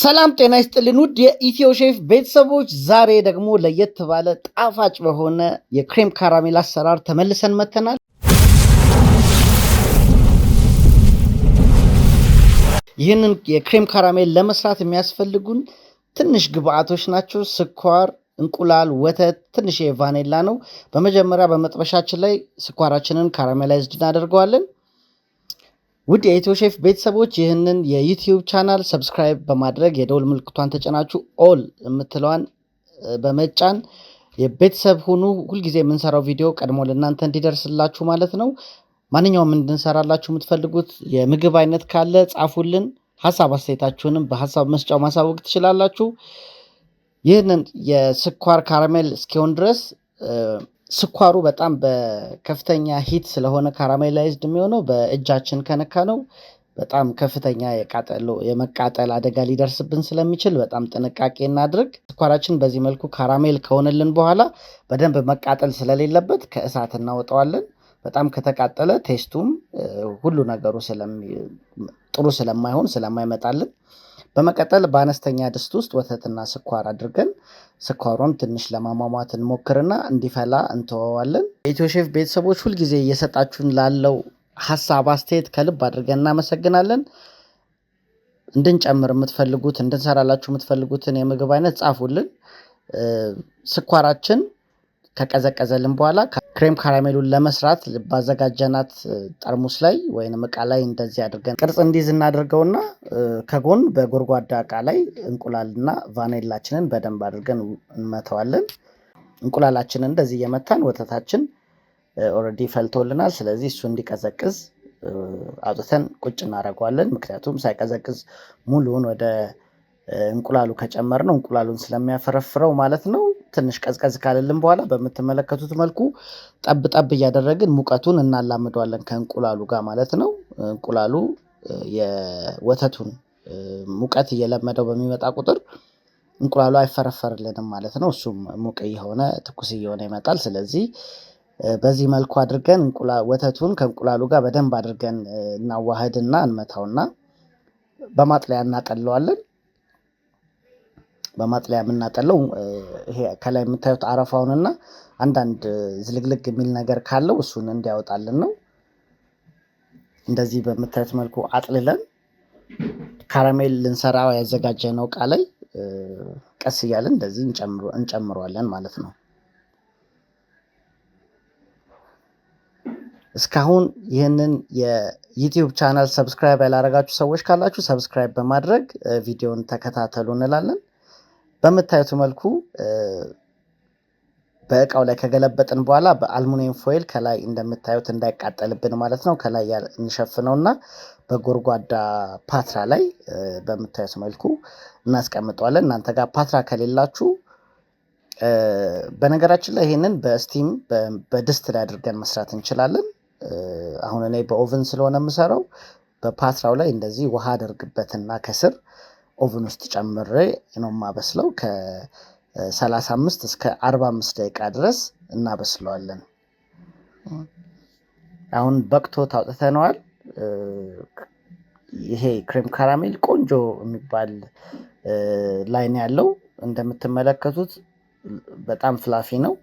ሰላም ጤና ይስጥልን ውድ የኢትዮ ሼፍ ቤተሰቦች፣ ዛሬ ደግሞ ለየት ባለ ጣፋጭ በሆነ የክሬም ካራሜል አሰራር ተመልሰን መተናል። ይህንን የክሬም ካራሜል ለመስራት የሚያስፈልጉን ትንሽ ግብአቶች ናቸው። ስኳር፣ እንቁላል፣ ወተት፣ ትንሽ ቫኒላ ነው። በመጀመሪያ በመጥበሻችን ላይ ስኳራችንን ካራሜላይዝድ እናደርገዋለን። ውድ የኢትዮ ሼፍ ቤተሰቦች ይህንን የዩቲዩብ ቻናል ሰብስክራይብ በማድረግ የደውል ምልክቷን ተጭናችሁ ኦል የምትለዋን በመጫን የቤተሰብ ሁኑ። ሁልጊዜ የምንሰራው ቪዲዮ ቀድሞ ለእናንተ እንዲደርስላችሁ ማለት ነው። ማንኛውም እንድንሰራላችሁ የምትፈልጉት የምግብ አይነት ካለ ጻፉልን። ሀሳብ አስተያየታችሁንም በሀሳብ መስጫው ማሳወቅ ትችላላችሁ። ይህንን የስኳር ካራሜል እስኪሆን ድረስ ስኳሩ በጣም በከፍተኛ ሂት ስለሆነ ካራሜላይዝድ የሚሆነው በእጃችን ከነካ ነው በጣም ከፍተኛ የመቃጠል አደጋ ሊደርስብን ስለሚችል በጣም ጥንቃቄ እናድርግ። ስኳራችን በዚህ መልኩ ካራሜል ከሆነልን በኋላ በደንብ መቃጠል ስለሌለበት ከእሳት እናወጣዋለን። በጣም ከተቃጠለ ቴስቱም ሁሉ ነገሩ ጥሩ ስለማይመጣልን በመቀጠል በአነስተኛ ድስት ውስጥ ወተትና ስኳር አድርገን ስኳሩን ትንሽ ለማሟሟት እንሞክርና እንዲፈላ እንተወዋለን። የኢትዮ ሼፍ ቤተሰቦች ሁልጊዜ እየሰጣችሁን ላለው ሀሳብ አስተያየት ከልብ አድርገን እናመሰግናለን። እንድንጨምር የምትፈልጉት እንድንሰራላችሁ የምትፈልጉትን የምግብ አይነት ጻፉልን። ስኳራችን ከቀዘቀዘልን በኋላ ክሬም ካራሜሉን ለመስራት ባዘጋጀናት ጠርሙስ ላይ ወይንም እቃ ላይ እንደዚህ አድርገን ቅርጽ እንዲይዝ እናደርገውና ከጎን በጎድጓዳ እቃ ላይ እንቁላልና ቫኒላችንን በደንብ አድርገን እንመተዋለን። እንቁላላችንን እንደዚህ እየመታን ወተታችን ኦልሬዲ ፈልቶልናል። ስለዚህ እሱ እንዲቀዘቅዝ አውጥተን ቁጭ እናደርገዋለን። ምክንያቱም ሳይቀዘቅዝ ሙሉውን ወደ እንቁላሉ ከጨመርነው እንቁላሉን ስለሚያፈረፍረው ማለት ነው። ትንሽ ቀዝቀዝ ካለልን በኋላ በምትመለከቱት መልኩ ጠብ ጠብ እያደረግን ሙቀቱን እናላምደዋለን ከእንቁላሉ ጋር ማለት ነው። እንቁላሉ የወተቱን ሙቀት እየለመደው በሚመጣ ቁጥር እንቁላሉ አይፈረፈርልንም ማለት ነው። እሱም ሙቅ እየሆነ ትኩስ እየሆነ ይመጣል። ስለዚህ በዚህ መልኩ አድርገን ወተቱን ከእንቁላሉ ጋር በደንብ አድርገን እናዋህድና እንመታውና በማጥለያ እናጠለዋለን። በማጥለያ የምናጠለው ይሄ ከላይ የምታዩት አረፋውንና አንዳንድ ዝልግልግ የሚል ነገር ካለው እሱን እንዲያወጣልን ነው። እንደዚህ በምታዩት መልኩ አጥልለን ካራሜል ልንሰራ ያዘጋጀነው እቃ ላይ ቀስ እያለን እንደዚህ እንጨምረዋለን ማለት ነው። እስካሁን ይህንን የዩቲዩብ ቻናል ሰብስክራይብ ያላረጋችሁ ሰዎች ካላችሁ ሰብስክራይብ በማድረግ ቪዲዮን ተከታተሉ እንላለን። በምታዩት መልኩ በእቃው ላይ ከገለበጥን በኋላ በአልሙኒየም ፎይል ከላይ እንደምታዩት እንዳይቃጠልብን ማለት ነው ከላይ እንሸፍነውና በጎድጓዳ ፓትራ ላይ በምታዩት መልኩ እናስቀምጠዋለን። እናንተ ጋር ፓትራ ከሌላችሁ በነገራችን ላይ ይሄንን በስቲም በድስት ላይ አድርገን መስራት እንችላለን። አሁን እኔ በኦቨን ስለሆነ የምሰራው በፓትራው ላይ እንደዚህ ውሃ አደርግበትና ከስር ኦቨን ውስጥ ጨምሬ ነው የማበስለው። ከ35 እስከ 45 ደቂቃ ድረስ እናበስለዋለን። አሁን በቅቶ ታውጥተነዋል። ይሄ ክሬም ካራሜል ቆንጆ የሚባል ላይን ያለው እንደምትመለከቱት በጣም ፍላፊ ነው።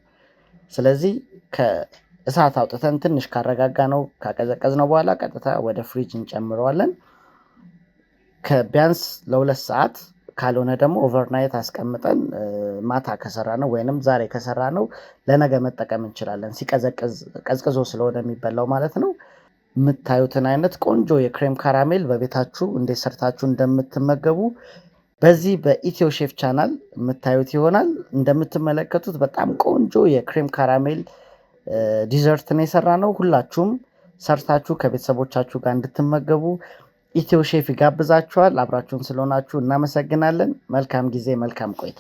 ስለዚህ ከእሳት አውጥተን ትንሽ ካረጋጋ ነው ካቀዘቀዝነው በኋላ ቀጥታ ወደ ፍሪጅ እንጨምረዋለን። ከቢያንስ ለ2 ሰዓት ካልሆነ ደግሞ ኦቨርናይት አስቀምጠን ማታ ከሰራ ነው ወይንም ዛሬ ከሰራ ነው ለነገ መጠቀም እንችላለን። ቀዝቅዞ ስለሆነ የሚበላው ማለት ነው። የምታዩትን አይነት ቆንጆ የክሬም ካራሜል በቤታችሁ እንዴት ሰርታችሁ እንደምትመገቡ በዚህ በኢትዮ ሼፍ ቻናል የምታዩት ይሆናል። እንደምትመለከቱት በጣም ቆንጆ የክሬም ካራሜል ዲዘርት ነው የሰራ ነው። ሁላችሁም ሰርታችሁ ከቤተሰቦቻችሁ ጋር እንድትመገቡ ኢትዮ ሼፍ ይጋብዛችኋል። አብራችሁን ስለሆናችሁ እናመሰግናለን። መልካም ጊዜ፣ መልካም ቆይታ።